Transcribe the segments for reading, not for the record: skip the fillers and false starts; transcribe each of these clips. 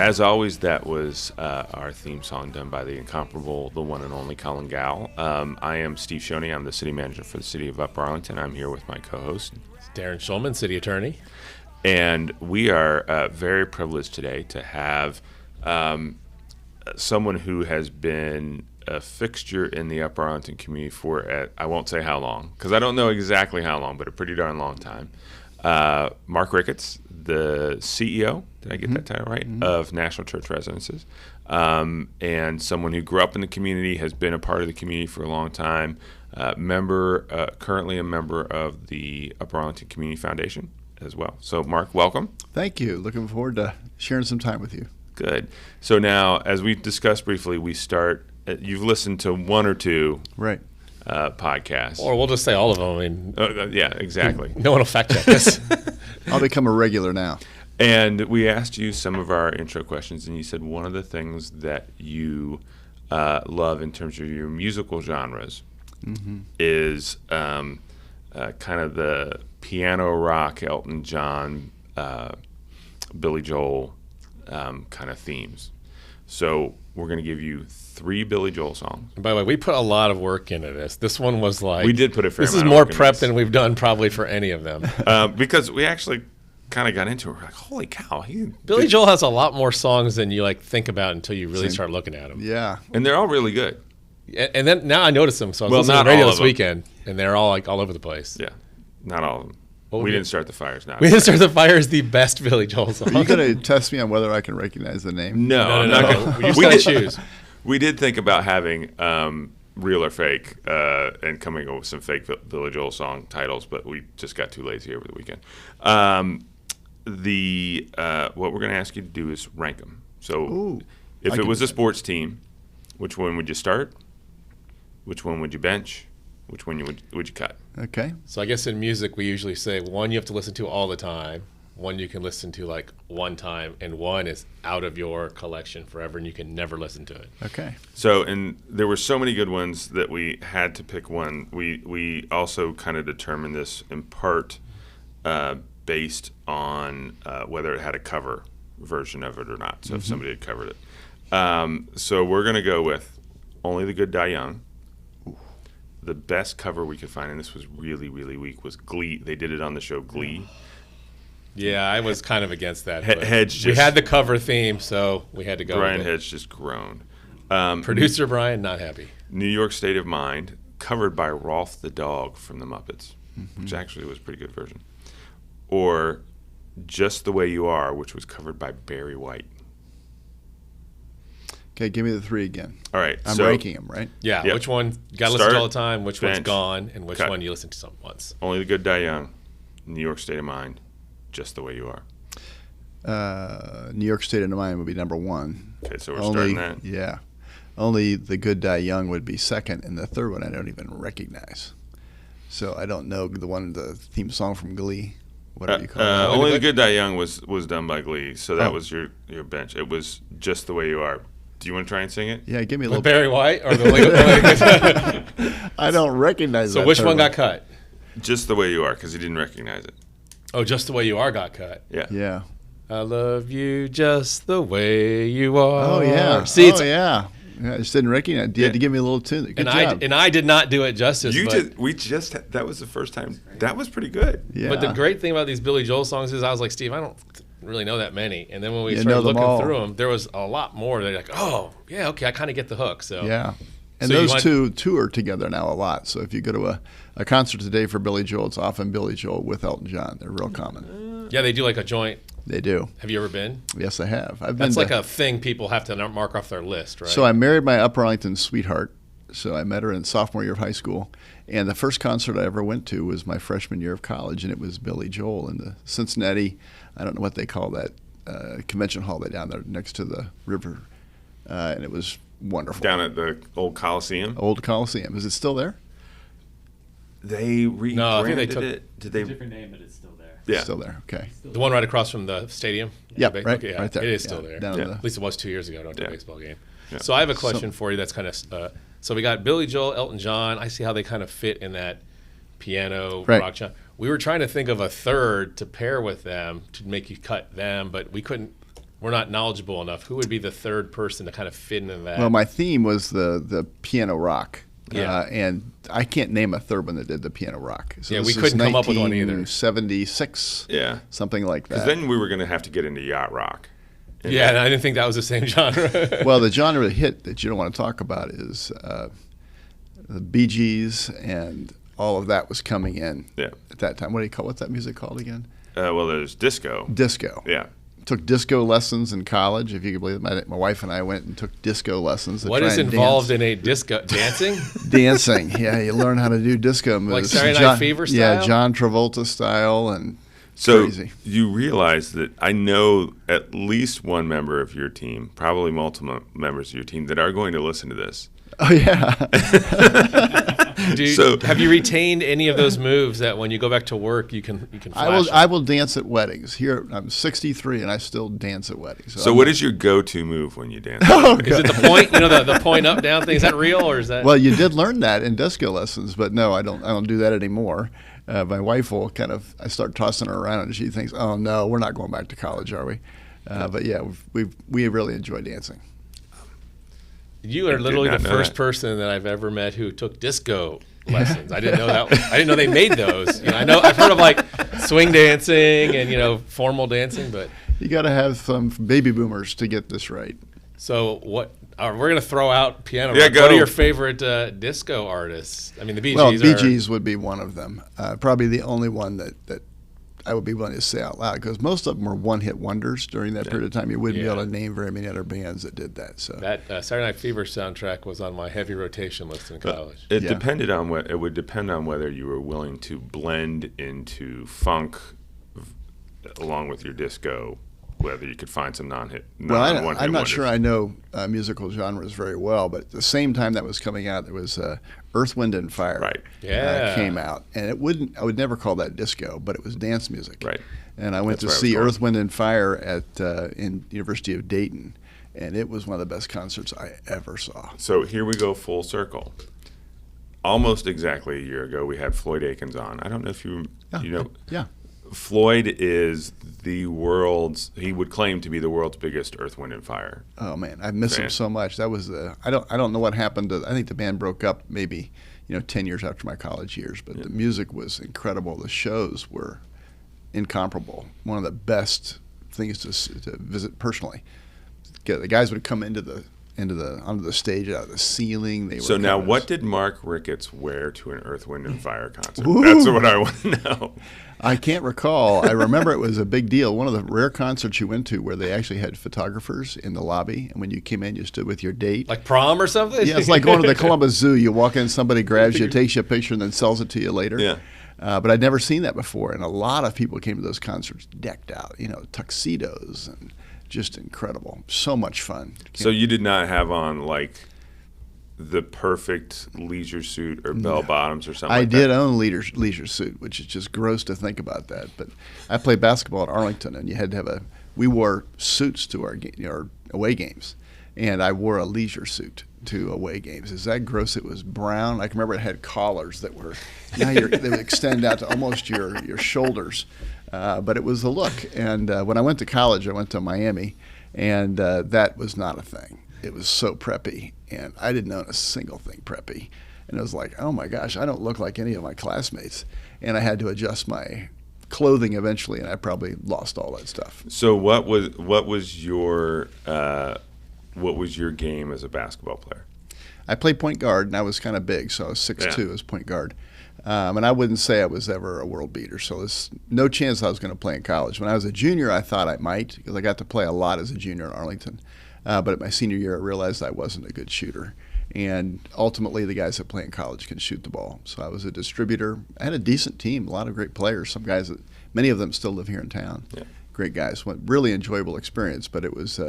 As always, that was our theme song done by the incomparable, the one and only Colin Gall. I am Steve Shoney. I'm the city manager for the city of Upper Arlington. I'm here with my co-host, Darren Schulman, city attorney. And we are very privileged today to have someone who has been a fixture in the Upper Arlington community for, I won't say how long, because I don't know exactly how long, but a pretty darn long time. Mark Ricketts, the CEO, did I get that title right, of National Church Residences, and someone who grew up in the community, has been a part of the community for a long time, currently a member of the Upper Arlington Community Foundation as well. So, Mark, welcome. Thank you. Looking forward to sharing some time with you. Good. So now, as we discussed briefly, we start, you've listened to one or two podcasts. Or we'll just say all of them. I mean, yeah, exactly. No one will fact check us. I'll become a regular now. And we asked you some of our intro questions, and you said one of the things that you love in terms of your musical genres is kind of the piano rock, Elton John, Billy Joel kind of themes. So we're going to give you 3 Billy Joel songs. And by the way, we put a lot of work into this. This one was like... We did put a fair This amount is of more work into prep this. than we've done probably for any of them. Because we actually kind of got into it. We're like, holy cow. Billy Joel has a lot more songs than you think about until you really start looking at them. Yeah. And they're all really good. And then now I notice them. So I was listening not to the radio all this of them. weekend, and they're all all over the place. Yeah, not all of them. What We would didn't start the fires. Not We Didn't Start the Fire is the best Billy Joel song. Are you going to test me on whether I can recognize the name? No, I'm No. not gonna. You just got to choose. We did think about having real or fake and coming up with some fake Billy Joel song titles, but we just got too lazy over the weekend. What we're going to ask you to do is rank them. So if it was a sports team, which one would you start? Which one would you bench? Which one would you cut? Okay. So I guess in music we usually say one you have to listen to all the time, one you can listen to one time, and one is out of your collection forever and you can never listen to it. Okay. So, and there were so many good ones that we had to pick one. We also kind of determined this in part based on whether it had a cover version of it or not. So if somebody had covered it. So we're going to go with Only the Good Die Young. The best cover we could find, and this was really, really weak, was Glee. They did it on the show Glee. Yeah, I was kind of against that. Hedge we just- had the cover theme, so we had to go Brian with it. Hedge just groaned. Producer Brian, not happy. New York State of Mind, covered by Rolf the Dog from the Muppets, which actually was a pretty good version. Or Just the Way You Are, which was covered by Barry White. Okay, give me the 3 again. All right. I'm so ranking them, right? Yeah, Yep. which one you got to listen Start, to all the time, which one's bench, gone, and which cut. one you listen to once. Only the Good Die Young, New York State of Mind, Just the Way You Are. New York State of Mind would be number 1. Okay, so we're starting that. Yeah. Only the Good Die Young would be second, and the third one I don't even recognize. So I don't know the theme song from Glee, whatever you call it. Only the Good Die Young was done by Glee, so that Oh. was your bench. It was Just the Way You Are. Do you want to try and sing it? Yeah, give me a With little. Barry White or the I don't recognize that. So which third one got cut? Just the Way You Are, because he didn't recognize it. Oh, Just the Way You Are got cut. Yeah. Yeah. I love you just the way you are. Oh yeah. See, it's, yeah. I just didn't recognize. You had to give me a little tune. Good job. I did not do it justice. That was the first time. That was pretty good. Yeah. But the great thing about these Billy Joel songs is I was like, Steve, I don't really know that many. And then when we You started know them looking all. through them, there was a lot more. They're like, oh, yeah, okay, I kind of get the hook. So Yeah. And So you those want- two tour together now a lot. So if you go to a concert today for Billy Joel, it's often Billy Joel with Elton John. They're real common. yeah, they do like a joint. They do. Have you ever been? Yes, I have. I've That's been like to, a thing people have to mark off their list, right? So I married my Upper Arlington sweetheart. So I met her in sophomore year of high school. And the first concert I ever went to was my freshman year of college, and it was Billy Joel in the Cincinnati, I don't know what they call that, convention hall down there next to the river. And it was wonderful. Down at the old Coliseum. Old Coliseum. Is it still there? They rebranded No, I think they took- it. Did they? Different name, but it's still there. Yeah. Still there. Okay. the one right across from the stadium? Yep, Okay, right, yeah, right there. It is Yeah, still there. down Yeah. in At least it was 2 years ago. I went to a Yeah. baseball game. Yeah. So I have a question for you that's kind of so we got Billy Joel, Elton John. I see how they kind of fit in that piano, Right. rock genre. We were trying to think of a third to pair with them to make you cut them, but we couldn't we're not knowledgeable enough. Who would be the third person to kind of fit into that? Well, my theme was the piano rock. Yeah. And I can't name a third one that did the piano rock. So Yeah, this we is couldn't come up with one either. 1976, Yeah. something like Because that. then we were going to have to get into yacht rock. Yeah, and I didn't think that was the same genre. Well, the genre hit that you don't want to talk about is the Bee Gees, and all of that was coming in Yeah. at that time. What's that music called again? Well, there's disco. Disco. Yeah. Took disco lessons in college, if you could believe it. My wife and I went and took disco lessons. To What try is and involved dance. in a disco dancing? Dancing? Yeah, you learn how to do disco moves. Like Saturday Night Fever style? Yeah, John Travolta style, and So crazy. you realize that I know at least one member of your team, probably multiple members of your team, that are going to listen to this. Oh yeah. Have you retained any of those moves that when you go back to work you can flash? I will dance at weddings. Here I'm 63 and I still dance at weddings. So what is your go-to move when you dance? Is it the point? You know, the point up down thing. Is that real or is that? Well, you did learn that in disco lessons, but no, I don't do that anymore. My wife will I start tossing her around and she thinks, oh no, we're not going back to college, are we? But yeah, we really enjoy dancing. You are literally the first person that I've ever met who took disco lessons. I didn't know that. I didn't know they made those. You know, I've heard of like swing dancing and formal dancing, but You got to have some baby boomers to get this right. So we're going to throw out piano. Yeah, rock. go. What are your favorite disco artists? I mean, the Bee Gees. Well, Bee Gees would be one of them. Probably the only one that I would be willing to say out loud, because most of them were one-hit wonders during that period of time. You wouldn't be able to name very many other bands that did that. So that Saturday Night Fever soundtrack was on my heavy rotation list in college. It would depend on whether you were willing to blend into funk along with your disco, whether you could find some non-hit. Well, I'm not wonders. sure I know musical genres very well, but at the same time that was coming out, there was Earth, Wind, and Fire. Right. Came out, and I would never call that disco, but it was dance music. Right. And I went That's to where I see was Earth, Wind, and Fire at in University of Dayton, and it was one of the best concerts I ever saw. So here we go full circle. Almost exactly a year ago, we had Floyd Akins on. I don't know if you know. Yeah. Floyd is he would claim to be the world's biggest Earth, Wind, and Fire. Oh man, I miss him so much. That was I don't know what happened I think the band broke up maybe 10 years after my college years, but the music was incredible. The shows were incomparable. One of the best things to visit personally. The guys would come onto the stage out of the ceiling. So now, what did Mark Ricketts wear to an Earth, Wind, and Fire concert? Ooh. That's what I want to know. I can't recall. I remember it was a big deal. One of the rare concerts you went to where they actually had photographers in the lobby, and when you came in, you stood with your date. Like prom or something? Yeah, it's like going to the Columbus Zoo. You walk in, somebody grabs you, takes you a picture, and then sells it to you later. Yeah. But I'd never seen that before, and a lot of people came to those concerts decked out, tuxedos, and just incredible. So much fun. So you did not have on like the perfect leisure suit or bell bottoms or something. I like did that? own leisure suit, which is just gross to think about that. But I played basketball at Arlington, and you had to have we wore suits to our away games, and I wore a leisure suit to away games. Is that gross? It was brown. I can remember it had collars that were they would extend out to almost your shoulders. But it was the look. And when I went to college, I went to Miami, and that was not a thing. It was so preppy, and I didn't own a single thing preppy. And it was like, oh my gosh, I don't look like any of my classmates. And I had to adjust my clothing eventually, and I probably lost all that stuff. So what was your game as a basketball player? I played point guard, and I was kind of big, so I was 6'2" as point guard. And I wouldn't say I was ever a world beater, so there's no chance I was going to play in college. When I was a junior, I thought I might, because I got to play a lot as a junior at Arlington. But at my senior year, I realized I wasn't a good shooter. And ultimately, the guys that play in college can shoot the ball. So I was a distributor. I had a decent team, a lot of great players. Some guys, many of them still live here in town. Yeah. Great guys. Really enjoyable experience, but it was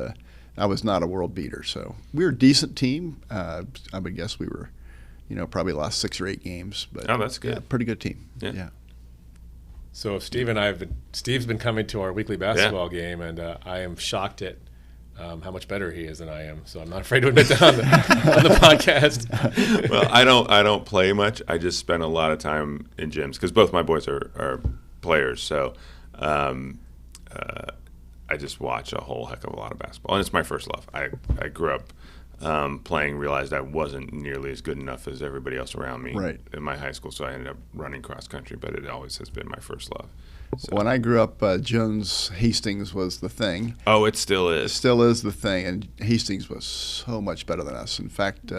I was not a world beater. So we were a decent team. I would guess we were, probably lost 6 or 8 games. But Oh, that's good. Yeah, pretty good team. Yeah. So Steve's been coming to our weekly basketball game, and I am shocked at how much better he is than I am. So I'm not afraid to admit that on the podcast. Well, I don't play much. I just spend a lot of time in gyms because both my boys are players. So I just watch a whole heck of a lot of basketball, and it's my first love. I grew up playing, realized I wasn't nearly as good enough as everybody else around me in my high school, so I ended up running cross country, but it always has been my first love. So. When I grew up, Jones Hastings was the thing. Oh, it still is. It still is the thing, and Hastings was so much better than us. In fact,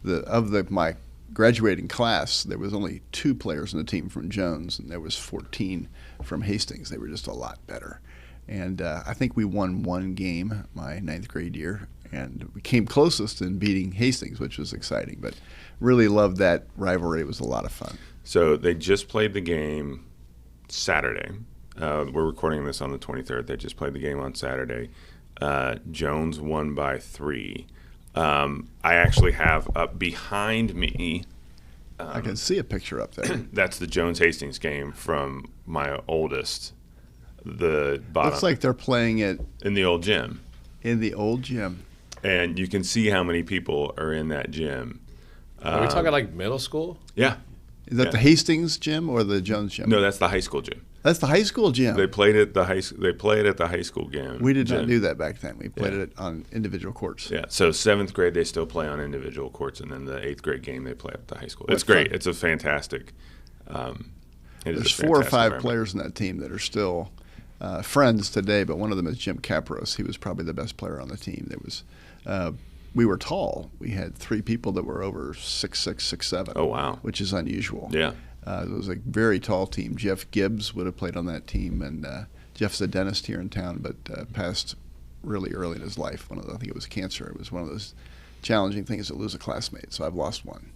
my graduating class, there was only 2 players on the team from Jones, and there was 14 from Hastings. They were just a lot better. And I think we won 1 game my 9th grade year, and we came closest in beating Hastings, which was exciting. But really loved that rivalry. It was a lot of fun. So they just played the game Saturday. We're recording this on the 23rd. They just played the game on Saturday. Jones won by 3. I actually have up behind me. I can see a picture up there. That's the Jones-Hastings game from my oldest. The bottom. Looks like they're playing it in the old gym. In the old gym. And you can see how many people are in that gym. Are we talking like middle school? Yeah. Is that the Hastings gym or the Jones gym? No, that's the high school gym. That's the high school gym. They played at the high. They played at the high school game. We did not do that back then. We played it on individual courts. Yeah. So 7th grade they still play on individual courts, and then the 8th grade game they play at the high school. It's great. It's a fantastic. There's 4 or 5 players in that team that are still friends today, but one of them is Jim Capros. He was probably the best player on the team. There was. We were tall. We had 3 people that were over 6'6", 6'7". Oh wow! Which is unusual. Yeah. It was a very tall team. Jeff Gibbs would have played on that team, and Jeff's a dentist here in town, but passed really early in his life. I think it was cancer. It was one of those challenging things to lose a classmate. So I've lost one,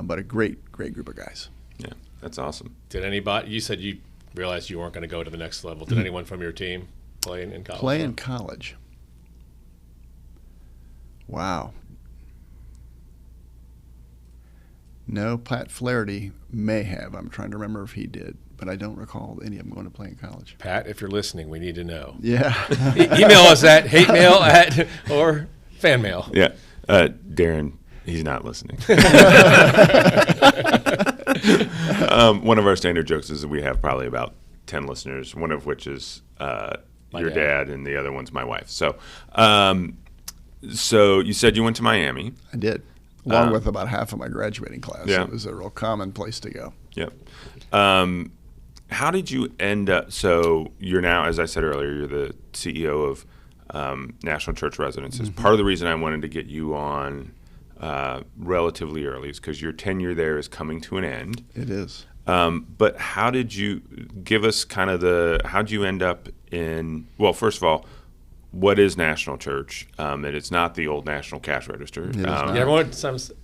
but a great group of guys. Yeah, that's awesome. Did anybody? You said you realized you weren't going to go to the next level. Did anyone from your team play in college? Play in college. Wow. No, Pat Flaherty may have. I'm trying to remember if he did, but I don't recall any of them going to play in college. Pat, if you're listening, we need to know. Yeah. Email us at hatemail or fan mail. Yeah. Darren, he's not listening. One of our standard jokes is that we have probably about 10 listeners, one of which is your dad, and the other one's my wife. So you said you went to Miami. I did, along with about half of my graduating class. Yeah. It was a real common place to go. Yep. How did you end up? So you're now, as I said earlier, you're the CEO of National Church Residences. Mm-hmm. Part of the reason I wanted to get you on relatively early is because your tenure there is coming to an end. It is. But how did you give us kind of how did you end up in, well, first of all, what is National Church? And it's not the old National Cash Register. Yeah,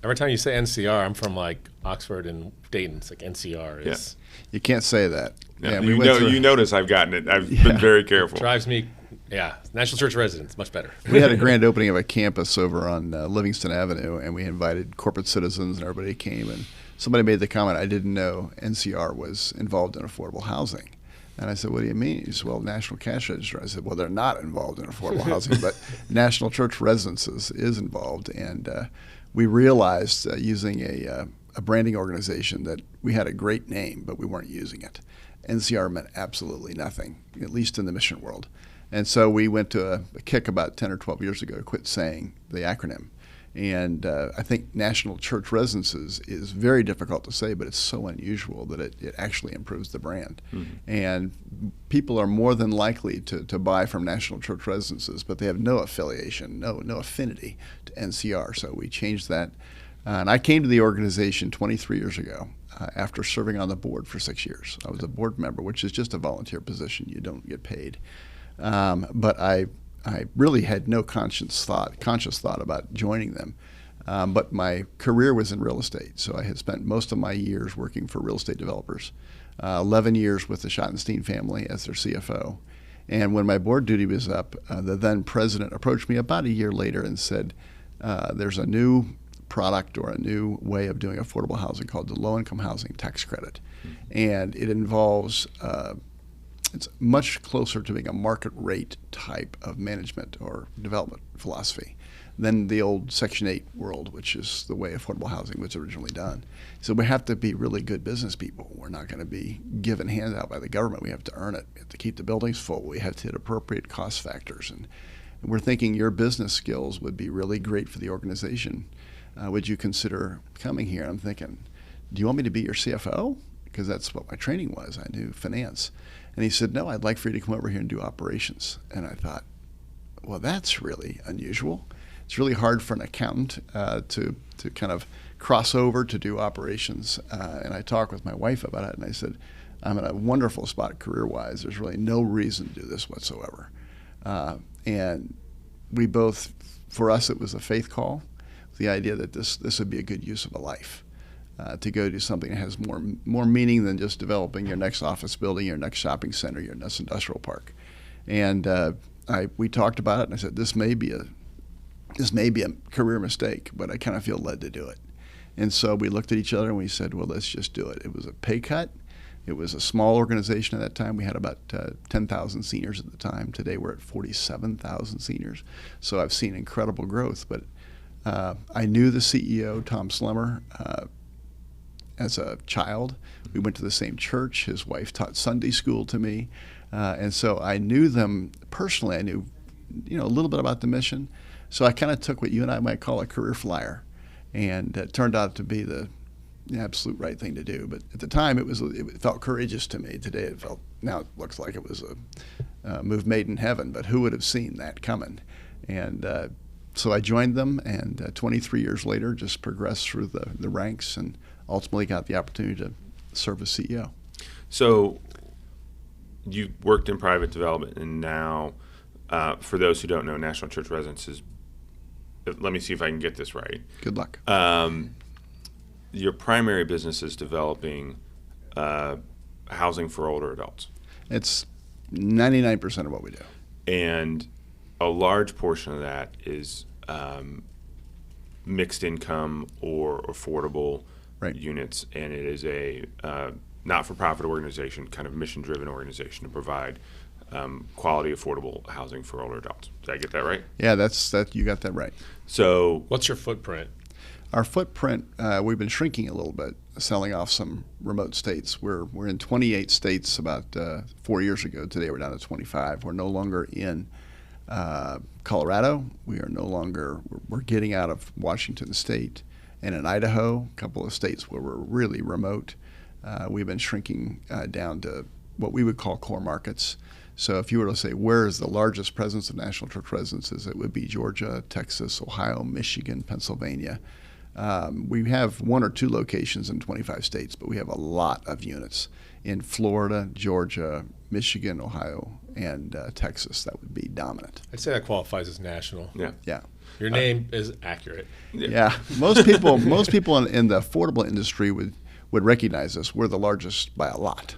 every time you say NCR, I'm from like Oxford and Dayton. It's like NCR is. Yeah. You can't say that. Yeah, you notice I've gotten it. I've been very careful. Drives me. Yeah, National Church Residence, much better. We had a grand opening of a campus over on Livingston Avenue, and we invited corporate citizens, and everybody came. And somebody made the comment, I didn't know NCR was involved in affordable housing. And I said, what do you mean? He said, well, National Cash Register. I said, well, they're not involved in affordable housing, but National Church Residences is involved. And we realized using a branding organization that we had a great name, but we weren't using it. NCR meant absolutely nothing, at least in the mission world. And so we went to a kick about 10 or 12 years ago to quit saying the acronym. And I think National Church Residences is very difficult to say, but it's so unusual that it actually improves the brand. Mm-hmm. And people are more than likely to buy from National Church Residences, but they have no affiliation, no affinity to NCR. So we changed that. And I came to the organization 23 years ago after serving on the board for 6 years. I was a board member, which is just a volunteer position. You don't get paid. But I really had no conscious thought about joining them. But my career was in real estate, so I had spent most of my years working for real estate developers, 11 years with the Schottenstein family as their CFO. And when my board duty was up, the then president approached me about a year later and said, there's a new product or a new way of doing affordable housing called the low-income housing tax credit. Mm-hmm. And it involves it's much closer to being a market rate type of management or development philosophy than the old Section 8 world, which is the way affordable housing was originally done. So we have to be really good business people. We're not going to be given handout by the government. We have to earn it. We have to keep the buildings full. We have to hit appropriate cost factors. And we're thinking your business skills would be really great for the organization. Would you consider coming here? I'm thinking, do you want me to be your CFO? Because that's what my training was. I knew finance. And he said, no, I'd like for you to come over here and do operations. And I thought, well, that's really unusual. It's really hard for an accountant to kind of cross over to do operations. And I talked with my wife about it, and I said, I'm in a wonderful spot career-wise. There's really no reason to do this whatsoever. And we both, for us, it was a faith call, the idea that this would be a good use of a life, to go do something that has more meaning than just developing your next office building, your next shopping center, your next industrial park. And we talked about it, and I said, this may be a career mistake, but I kind of feel led to do it. And so we looked at each other and we said, well, let's just do it. It was a pay cut. It was a small organization at that time. We had about 10,000 seniors at the time. Today we're at 47,000 seniors. So I've seen incredible growth. But I knew the CEO, Tom Slemmer, as a child. We went to the same church. His wife taught Sunday school to me. And so I knew them personally. I knew a little bit about the mission. So I kind of took what you and I might call a career flyer. And it turned out to be the absolute right thing to do. But at the time, it felt courageous to me. Today, now it looks like it was a move made in heaven. But who would have seen that coming? And so I joined them, and 23 years later, just progressed through the ranks and ultimately got the opportunity to serve as CEO. So you worked in private development, and now, for those who don't know, National Church Residences, let me see if I can get this right. Good luck. Your primary business is developing housing for older adults. It's 99% of what we do. And a large portion of that is mixed income or affordable units, and it is a not-for-profit organization, kind of mission-driven organization to provide quality, affordable housing for older adults. Did I get that right? Yeah, you got that right. So, what's your footprint? Our footprint, we've been shrinking a little bit, selling off some remote states. We're in 28 states about 4 years ago. Today we're down to 25. We're no longer in Colorado. We're getting out of Washington State, and in Idaho, a couple of states where we're really remote. We've been shrinking down to what we would call core markets. So if you were to say, where is the largest presence of National Church Residences, it would be Georgia, Texas, Ohio, Michigan, Pennsylvania. We have 1 or 2 locations in 25 states, but we have a lot of units in Florida, Georgia, Michigan, Ohio, and Texas. That would be dominant. I'd say that qualifies as national. Yeah. Your name is accurate. Yeah. Most people in the affordable industry would recognize us. We're the largest by a lot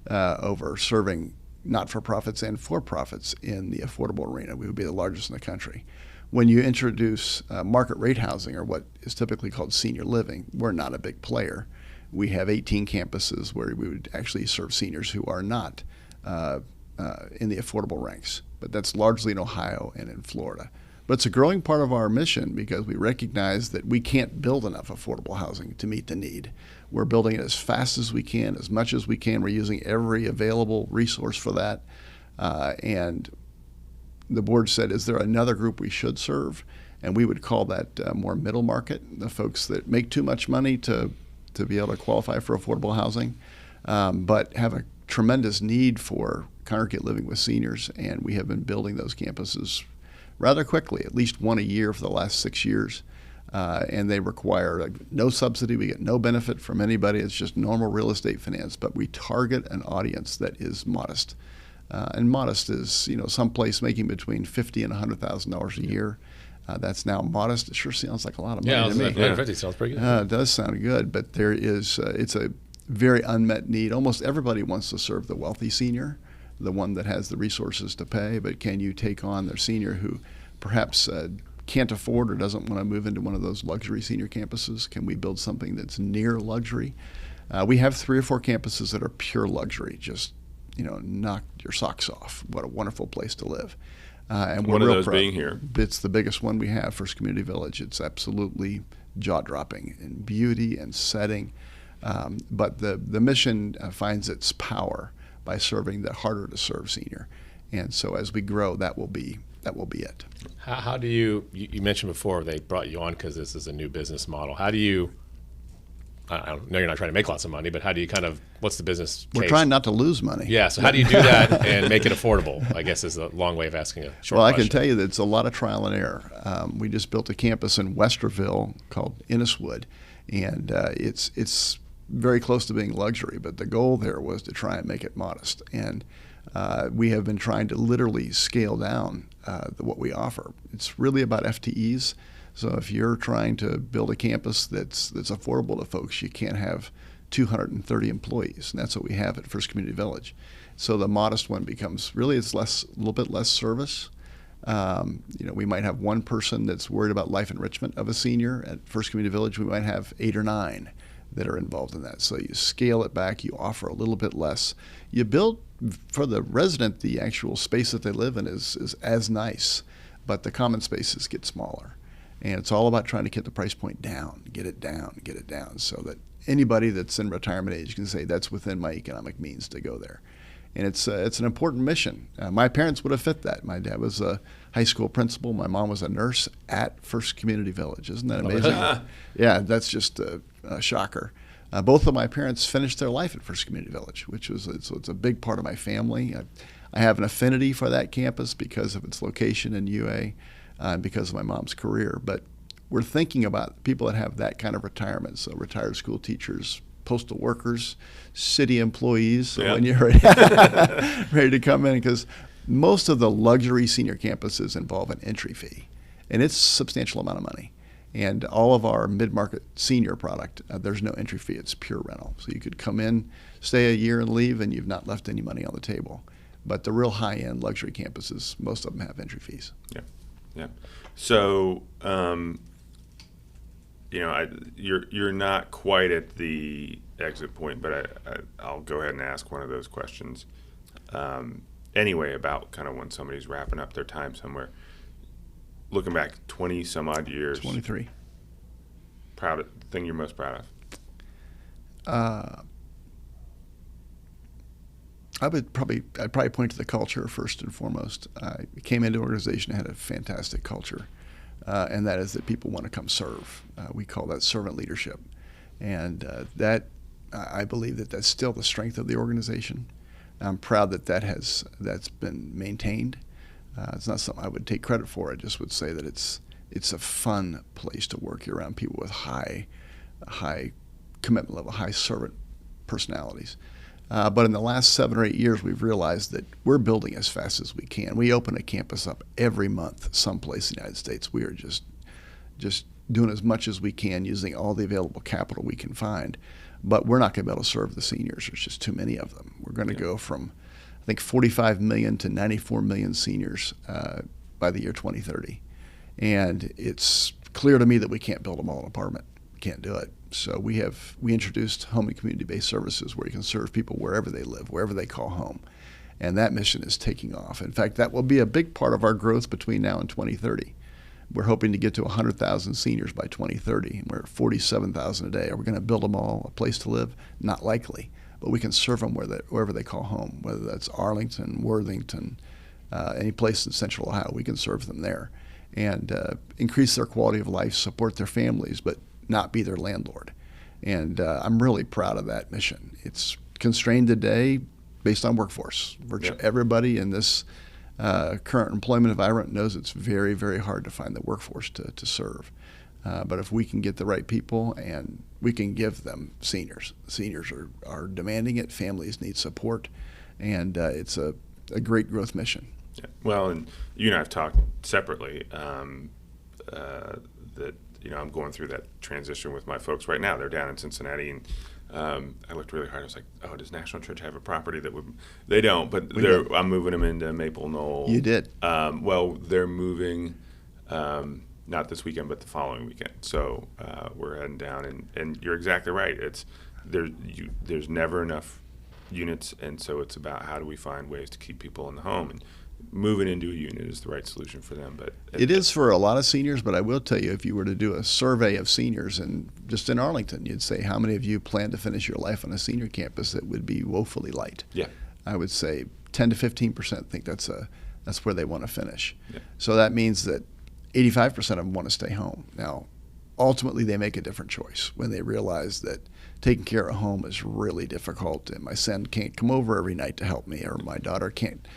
over serving not-for-profits and for-profits in the affordable arena. We would be the largest in the country. When you introduce market rate housing, or what is typically called senior living, we're not a big player. We have 18 campuses where we would actually serve seniors who are not in the affordable ranks, but that's largely in Ohio and in Florida. But it's a growing part of our mission because we recognize that we can't build enough affordable housing to meet the need. We're building it as fast as we can, as much as we can. We're using every available resource for that. And the board said, is there another group we should serve? And we would call that more middle market, the folks that make too much money to be able to qualify for affordable housing, but have a tremendous need for congregate living with seniors. And we have been building those campuses rather quickly, at least 1 a year for the last 6 years. And they require no subsidy. We get no benefit from anybody. It's just normal real estate finance. But we target an audience that is modest. And modest is, someplace making between $50,000 and $100,000 a year. That's now modest. It sure sounds like a lot of money to me. Yeah, 150 sounds pretty good. It does sound good, but there is, it's a very unmet need. Almost everybody wants to serve the wealthy senior, the one that has the resources to pay, but can you take on their senior who perhaps can't afford or doesn't want to move into one of those luxury senior campuses? Can we build something that's near luxury? We have 3 or 4 campuses that are pure luxury, just knock your socks off. What a wonderful place to live. And we're one of real those proud. being here. It's the biggest one we have, First Community Village. It's absolutely jaw-dropping in beauty and setting. But the mission finds its power by serving the harder-to-serve senior. And so as we grow, that will be it. How do you mentioned before they brought you on because this is a new business model. How do you, I know you're not trying to make lots of money, but how do you what's the business case? We're trying not to lose money. Yeah, so how do you do that and make it affordable, I guess is a long way of asking a short Well, I question. can tell you that it's a lot of trial and error. We just built a campus in Westerville called Inniswood, and it's very close to being luxury, but the goal there was to try and make it modest. And we have been trying to literally scale down what we offer. It's really about FTEs. So if you're trying to build a campus that's affordable to folks, you can't have 230 employees, and that's what we have at First Community Village. So the modest one becomes really a little bit less service. We might have one person that's worried about life enrichment of a senior. At First Community Village, we might have 8 or 9 that are involved in that. So you scale it back, you offer a little bit less. You build for the resident, the actual space that they live in is as nice, but the common spaces get smaller. And it's all about trying to get the price point down, get it down, so that anybody that's in retirement age can say that's within my economic means to go there. And it's an important mission. My parents would have fit that. My dad was a high school principal. My mom was a nurse at First Community Village. Isn't that amazing? Yeah, that's just a shocker. Both of my parents finished their life at First Community Village, so it's a big part of my family. I have an affinity for that campus because of its location in UA and because of my mom's career. But we're thinking about people that have that kind of retirement, so retired school teachers, postal workers, city employees, so when you're ready to come in, because most of the luxury senior campuses involve an entry fee, and it's a substantial amount of money. And all of our mid-market senior product, there's no entry fee. It's pure rental. So you could come in, stay a year, and leave, and you've not left any money on the table. But the real high-end luxury campuses, most of them have entry fees. Yeah. So, you're not quite at the exit point, but I'll go ahead and ask one of those questions anyway about kind of when somebody's wrapping up their time somewhere. Looking back 20 some odd years. 23. Thing you're most proud of? I'd probably point to the culture first and foremost. I came into an organization that had a fantastic culture, and that is that people want to come serve. We call that servant leadership, and I believe that's still the strength of the organization. I'm proud that's been maintained. It's not something I would take credit for. I just would say that it's a fun place to work. You're around people with high commitment level, high servant personalities. But in the last 7 or 8 years, we've realized that we're building as fast as we can. We open a campus up every month someplace in the United States. We are just doing as much as we can using all the available capital we can find. But we're not going to be able to serve the seniors. There's just too many of them. We're going to go from, I think, 45 million to 94 million seniors by the year 2030. And it's clear to me that we can't build them all in an apartment. We can't do it. So we introduced home and community-based services where you can serve people wherever they live, wherever they call home. And that mission is taking off. In fact, that will be a big part of our growth between now and 2030. We're hoping to get to 100,000 seniors by 2030, and we're at 47,000 a day. Are we going to build them all a place to live? Not likely. But we can serve them wherever they call home, whether that's Arlington, Worthington, any place in Central Ohio. We can serve them there and increase their quality of life, support their families, but not be their landlord. And I'm really proud of that mission. It's constrained today based on workforce. Virtually everybody in this current employment environment knows it's very, very hard to find the workforce to serve. But if we can get the right people and we can give them seniors are demanding it, families need support, and it's a great growth mission. Yeah. Well, and you and I have talked separately that I'm going through that transition with my folks right now. They're down in Cincinnati, and I looked really hard. I was like, "Oh, does National Church have a property that would?" They don't, but I'm moving them into Maple Knoll. You did. Well, they're moving not this weekend, but the following weekend. So we're heading down, and you're exactly right. There's never enough units, and so it's about how do we find ways to keep people in the home. And moving into a unit is the right solution for them. But it is for a lot of seniors, but I will tell you, if you were to do a survey of seniors, and just in Arlington, you'd say, how many of you plan to finish your life on a senior campus? It would be woefully light. Yeah. I would say 10 to 15% think that's where they want to finish. Yeah. So that means that 85% of them want to stay home. Now, ultimately, they make a different choice when they realize that taking care of home is really difficult, and my son can't come over every night to help me, or my daughter can't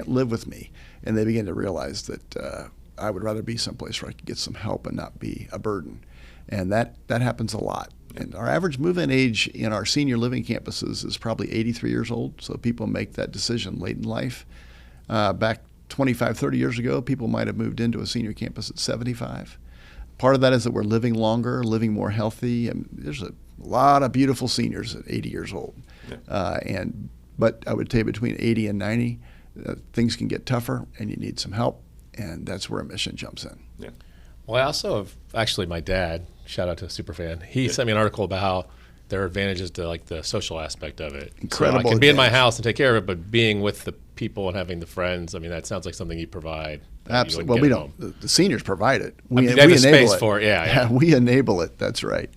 live with me, and they begin to realize that I would rather be someplace where I could get some help and not be a burden, and that happens a lot. And our average move-in age in our senior living campuses is probably 83 years old, so people make that decision late in life. Back 25, 30 years ago, people might have moved into a senior campus at 75. Part of that is that we're living longer, living more healthy, and there's a lot of beautiful seniors at 80 years old. Yeah. But I would tell you between 80 and 90, things can get tougher, and you need some help, and that's where a mission jumps in. Yeah. Well, I also have, actually, my dad, shout out to Superfan, he sent me an article about how there are advantages to like the social aspect of it. Incredible. So I can be in my house and take care of it, but being with the people and having the friends, I mean, that sounds like something you provide. Absolutely. Well, we don't. The seniors provide it. We have the space for it. Yeah. We enable it. That's right.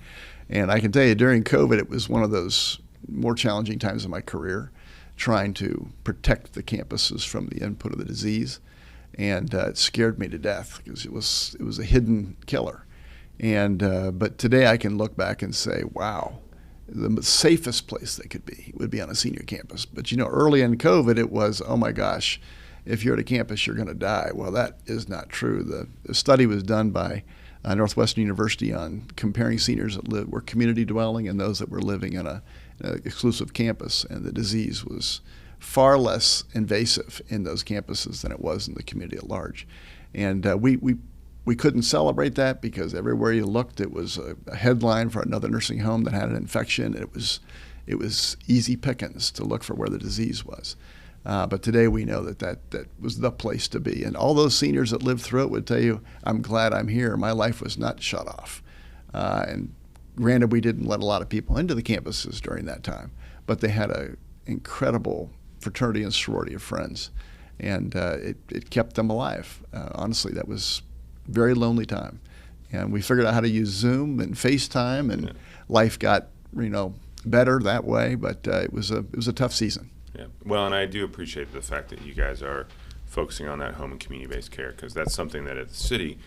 And I can tell you, during COVID, it was one of those more challenging times in my career, trying to protect the campuses from the input of the disease, and it scared me to death because it was a hidden killer. And but today I can look back and say, wow, the safest place they could be would be on a senior campus. But early in COVID, it was, oh my gosh, if you're at a campus, you're going to die. Well, that is not true. The study was done by Northwestern University on comparing seniors that were community dwelling and those that were living in an exclusive campus, and the disease was far less invasive in those campuses than it was in the community at large. And we couldn't celebrate that because everywhere you looked, it was a headline for another nursing home that had an infection. It was easy pickings to look for where the disease was. But today we know that was the place to be. And all those seniors that lived through it would tell you, I'm glad I'm here. My life was not shut off. And granted, we didn't let a lot of people into the campuses during that time, but they had an incredible fraternity and sorority of friends. And it kept them alive. Honestly, that was a very lonely time. And we figured out how to use Zoom and FaceTime, and life got better that way. But it was a tough season. Yeah. Well, and I do appreciate the fact that you guys are focusing on that home and community-based care, because that's something that at the city,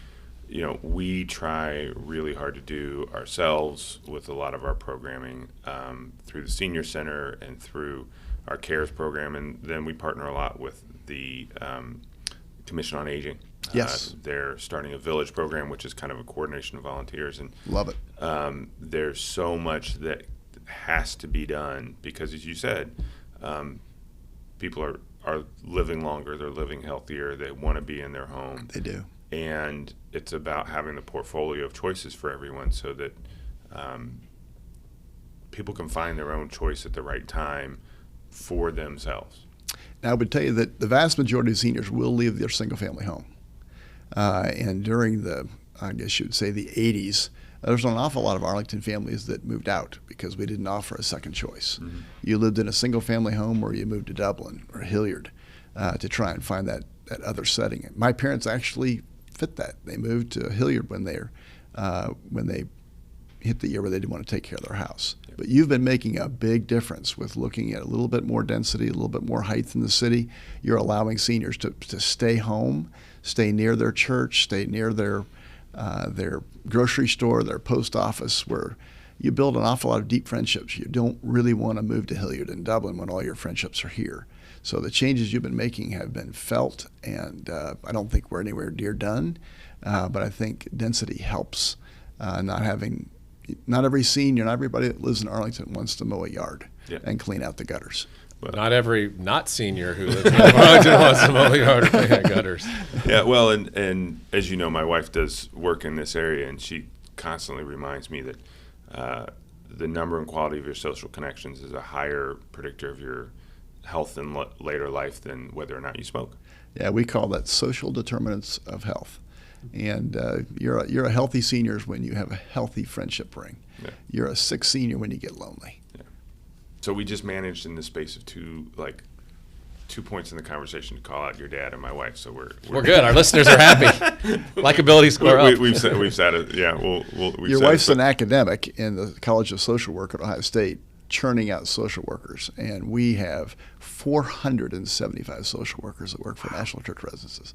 we try really hard to do ourselves with a lot of our programming through the senior center and through our CARES program, and then we partner a lot with the Commission on Aging. Yes. They're starting a village program, which is kind of a coordination of volunteers, and love it. There's so much that has to be done because, as you said, people are living longer, they're living healthier, they want to be in their home. They do. And it's about having the portfolio of choices for everyone so that people can find their own choice at the right time for themselves. Now, I would tell you that the vast majority of seniors will leave their single-family home. And during I guess you would say the 80s, there's an awful lot of Arlington families that moved out because we didn't offer a second choice. Mm-hmm. You lived in a single-family home, or you moved to Dublin or Hilliard to try and find that other setting. My parents actually fit that. They moved to Hilliard when they hit the year where they didn't want to take care of their house. Yep. But you've been making a big difference with looking at a little bit more density, a little bit more height in the city. You're allowing seniors to stay home, stay near their church, stay near their grocery store, their post office, where you build an awful lot of deep friendships. You don't really want to move to Hilliard and Dublin when all your friendships are here. So the changes you've been making have been felt, and I don't think we're anywhere near done, but I think density helps. Not every senior, not everybody that lives in Arlington wants to mow a yard and clean out the gutters. But not every not senior who lives in Arlington wants to mow a yard or clean out gutters. Yeah, well, and as you know, my wife does work in this area, and she constantly reminds me that the number and quality of your social connections is a higher predictor of your health in later life than whether or not you smoke. Yeah, we call that social determinants of health. And you're a healthy senior when you have a healthy friendship ring. Yeah. You're a sick senior when you get lonely. Yeah. So we just managed in the space of 2 points in the conversation to call out your dad and my wife, so we're good. Our listeners are happy. Likability score up. We've said it. Yeah, your wife's an academic in the College of Social Work at Ohio State, churning out social workers, and we have 475 social workers that work for National Church Residences.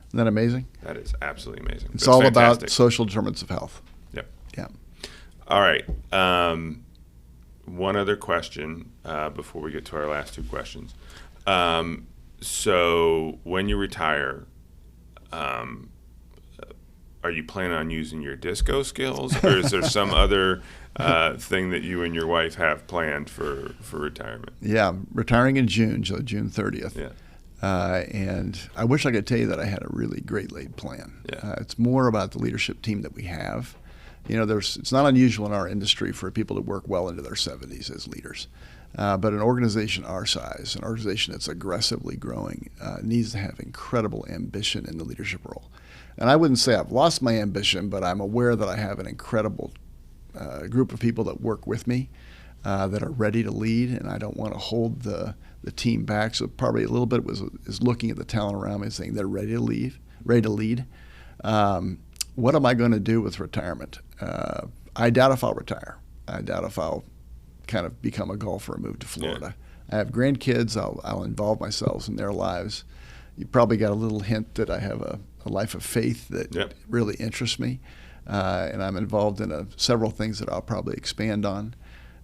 Isn't that amazing? That is absolutely amazing. It's all fantastic. About social determinants of health. Yep. Yeah. All right. One other question before we get to our last two questions. So when you retire, are you planning on using your disco skills, or is there some other thing that you and your wife have planned for retirement? Yeah, I'm retiring in June 30th. Yeah. And I wish I could tell you that I had a really great laid plan. Yeah. It's more about the leadership team that we have. You know, it's not unusual in our industry for people to work well into their 70s as leaders. But an organization our size, an organization that's aggressively growing, needs to have incredible ambition in the leadership role. And I wouldn't say I've lost my ambition, but I'm aware that I have an incredible group of people that work with me that are ready to lead, and I don't want to hold the team back. So probably a little bit is looking at the talent around me and saying they're ready to lead. What am I going to do with retirement? I doubt if I'll retire. I doubt if I'll kind of become a golfer and move to Florida. Yeah. I have grandkids. I'll involve myself in their lives. You probably got a little hint that I have a life of faith that really interests me. And I'm involved in several things that I'll probably expand on.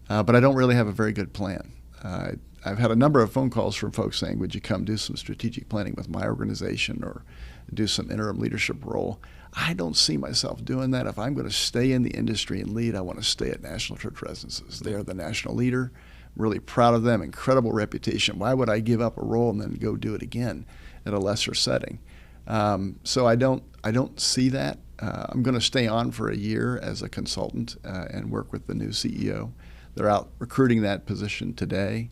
But I don't really have a very good plan. I've had a number of phone calls from folks saying, would you come do some strategic planning with my organization or do some interim leadership role? I don't see myself doing that. If I'm going to stay in the industry and lead, I want to stay at National Church Residences. They are the national leader. I'm really proud of them, incredible reputation. Why would I give up a role and then go do it again at a lesser setting? So I don't see that. I'm going to stay on for a year as a consultant and work with the new CEO. They're out recruiting that position today,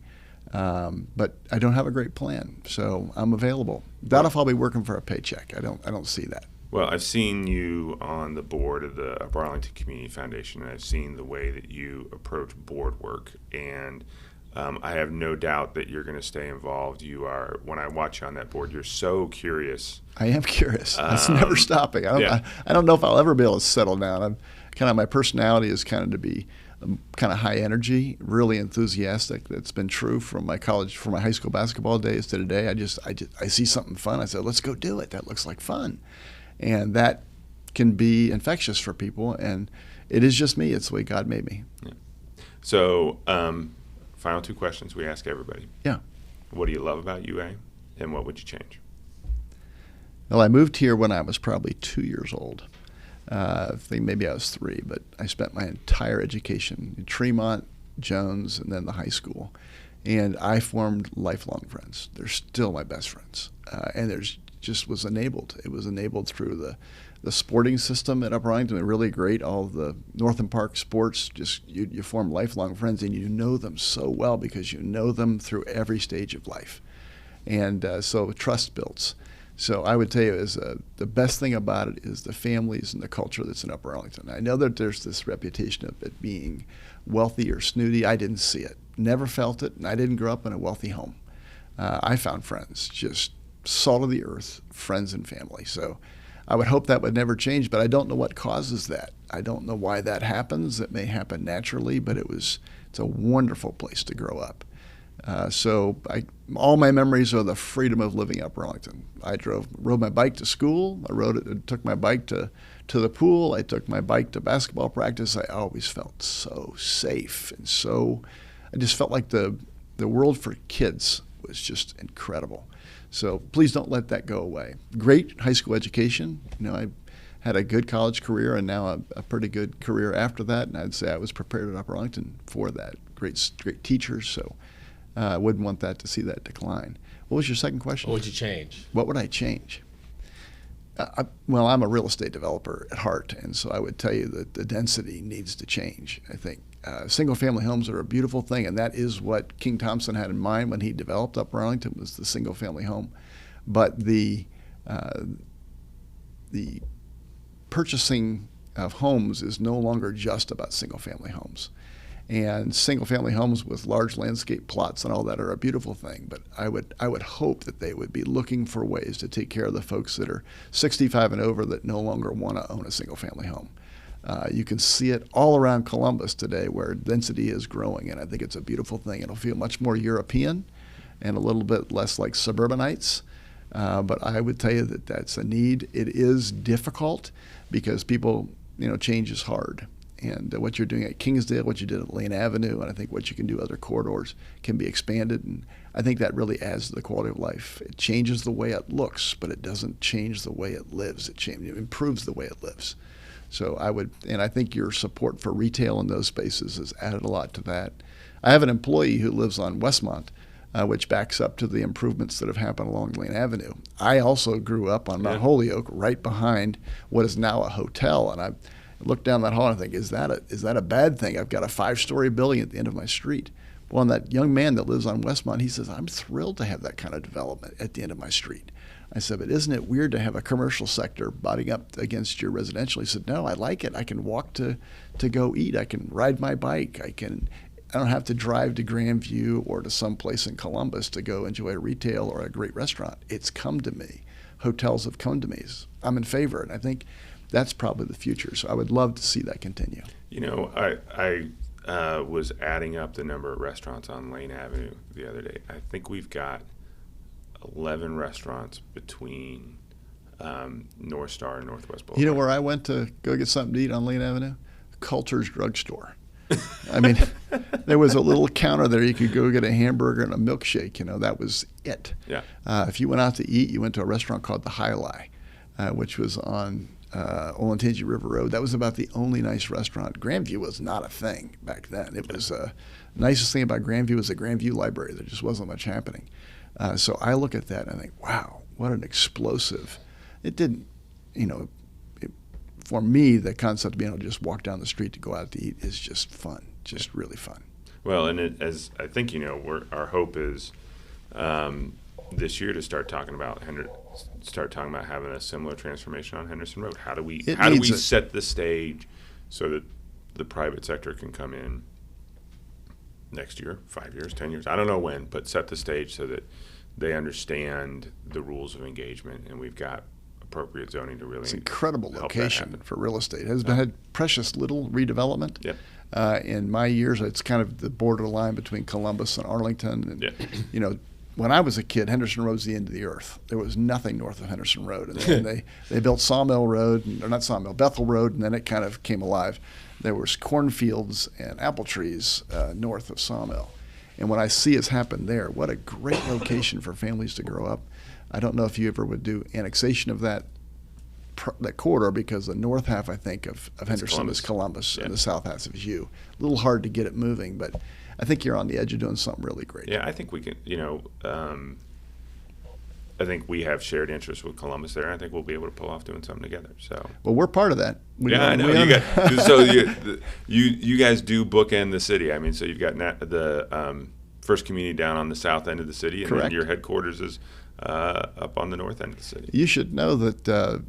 but I don't have a great plan, so I'm available. Doubt if I'll be working for a paycheck. I don't see that. Well, I've seen you on the board of the Upper Arlington Community Foundation, and I've seen the way that you approach board work, and I have no doubt that you're going to stay involved. You are, when I watch you on that board, you're so curious. I am curious. It's never stopping. I don't know if I'll ever be able to settle down. My personality is kind of to be kind of high energy, really enthusiastic. That's been true from my high school basketball days to today. I see something fun. I say, let's go do it. That looks like fun. And that can be infectious for people. And it is just me. It's the way God made me. Yeah. So, final two questions we ask everybody. Yeah. What do you love about UA, and what would you change? Well, I moved here when I was probably 2 years old. I think maybe I was 3, but I spent my entire education in Tremont, Jones, and then the high school. And I formed lifelong friends. They're still my best friends. And it was enabled through the sporting system at Upper Arlington. Really great. All the Northern Park sports, just you form lifelong friends, and you know them so well because you know them through every stage of life. And so trust builds. So I would tell you the best thing about it is the families and the culture that's in Upper Arlington. I know that there's this reputation of it being wealthy or snooty. I didn't see it, never felt it, and I didn't grow up in a wealthy home. I found friends, just salt of the earth, friends and family. So I would hope that would never change, but I don't know what causes that. I don't know why that happens. It may happen naturally, but it's a wonderful place to grow up. So all my memories are the freedom of living Upper Arlington. I rode my bike to school. Took my bike to the pool. I took my bike to basketball practice. I always felt so safe, and I just felt like the world for kids was just incredible. So please don't let that go away. Great high school education. I had a good college career and now a pretty good career after that, and I'd say I was prepared at Upper Arlington for that. Great teachers, so I wouldn't want that to see that decline. What was your second question? What would you change? What would I change? Well, I'm a real estate developer at heart, and so I would tell you that the density needs to change. I think single-family homes are a beautiful thing, and that is what King Thompson had in mind when he developed Upper Arlington, was the single-family home. But the purchasing of homes is no longer just about single-family homes. And single-family homes with large landscape plots and all that are a beautiful thing. But I would hope that they would be looking for ways to take care of the folks that are 65 and over that no longer want to own a single-family home. You can see it all around Columbus today where density is growing, and I think it's a beautiful thing. It'll feel much more European and a little bit less like suburbanites. But I would tell you that that's a need. It is difficult because people, change is hard. And what you're doing at Kingsdale, what you did at Lane Avenue, and I think what you can do other corridors can be expanded. And I think that really adds to the quality of life. It changes the way it looks, but it doesn't change the way it lives. It improves the way it lives. So I think your support for retail in those spaces has added a lot to that. I have an employee who lives on Westmont, which backs up to the improvements that have happened along Lane Avenue. I also grew up on Mount Holyoke, right behind what is now a hotel, and I look down that hall and I think, is that a bad thing? I've got a 5-story building at the end of my street. Well, and that young man that lives on Westmont, he says, I'm thrilled to have that kind of development at the end of my street. I said, but isn't it weird to have a commercial sector butting up against your residential? He said, no, I like it. I can walk to go eat. I can ride my bike. I don't have to drive to Grandview or to some place in Columbus to go enjoy a retail or a great restaurant. It's come to me. Hotels have come to me. I'm in favor, and I think that's probably the future. So I would love to see that continue. I was adding up the number of restaurants on Lane Avenue the other day. I think we've got 11 restaurants between North Star and Northwest Boulevard. You know where I went to go get something to eat on Lane Avenue? Culture's Drugstore. I mean, there was a little counter there. You could go get a hamburger and a milkshake. That was it. Yeah. If you went out to eat, you went to a restaurant called the High Lie, which was on Olentangy River Road. That was about the only nice restaurant. Grandview was not a thing back then. It was nicest thing about Grandview was the Grandview Library. There just wasn't much happening. So I look at that and I think, wow, what an explosive. It didn't, for me, the concept of being able to just walk down the street to go out to eat is just fun, just really fun. Well, and as I think our hope is this year to start talking about having a similar transformation on Henderson Road. How do we set the stage so that the private sector can come in next year, 5 years, 10 years, I don't know when, but set the stage so that they understand the rules of engagement, and we've got appropriate zoning to really It's an incredible location for real estate. It has had precious little redevelopment. Yeah. In my years, it's kind of the borderline between Columbus and Arlington. And, when I was a kid, Henderson Road's the end of the earth. There was nothing north of Henderson Road. And then they built Sawmill Road, or not Sawmill, Bethel Road, and then it kind of came alive. There was cornfields and apple trees north of Sawmill. And what I see has happened there, what a great location for families to grow up. I don't know if you ever would do annexation of that corridor, because the north half, I think, of Henderson is Columbus, and the south half is you. A little hard to get it moving, but I think you're on the edge of doing something really great. Yeah, I think we can, I think we have shared interests with Columbus there. I think we'll be able to pull off doing something together. So. Well, we're part of that. I know. You guys do bookend the city. I mean, so you've got the First Community down on the south end of the city, and then your headquarters is up on the north end of the city. You should know that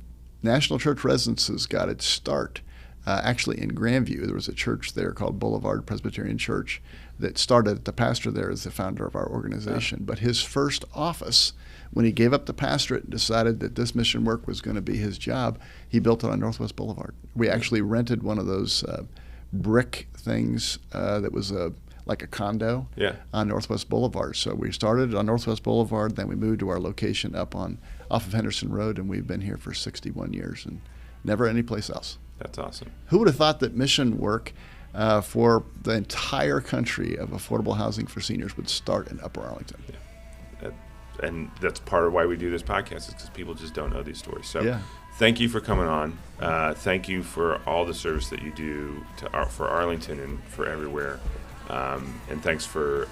National Church Residences got its start actually in Grandview. There was a church there called Boulevard Presbyterian Church that started. The pastor there is the founder of our organization. But his first office, when he gave up the pastorate and decided that this mission work was going to be his job, he built it on Northwest Boulevard. We actually rented one of those brick things that was like a condo on Northwest Boulevard. So we started on Northwest Boulevard, then we moved to our location off of Henderson Road, and we've been here for 61 years and never anyplace else. That's awesome. Who would have thought that mission work for the entire country of affordable housing for seniors would start in Upper Arlington? Yeah. And that's part of why we do this podcast, is because people just don't know these stories. So thank you for coming on. Thank you for all the service that you do for Arlington and for everywhere. And thanks for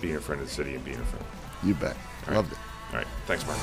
being a friend of the city and being a friend. You bet. Loved it. All right. Thanks, Mark.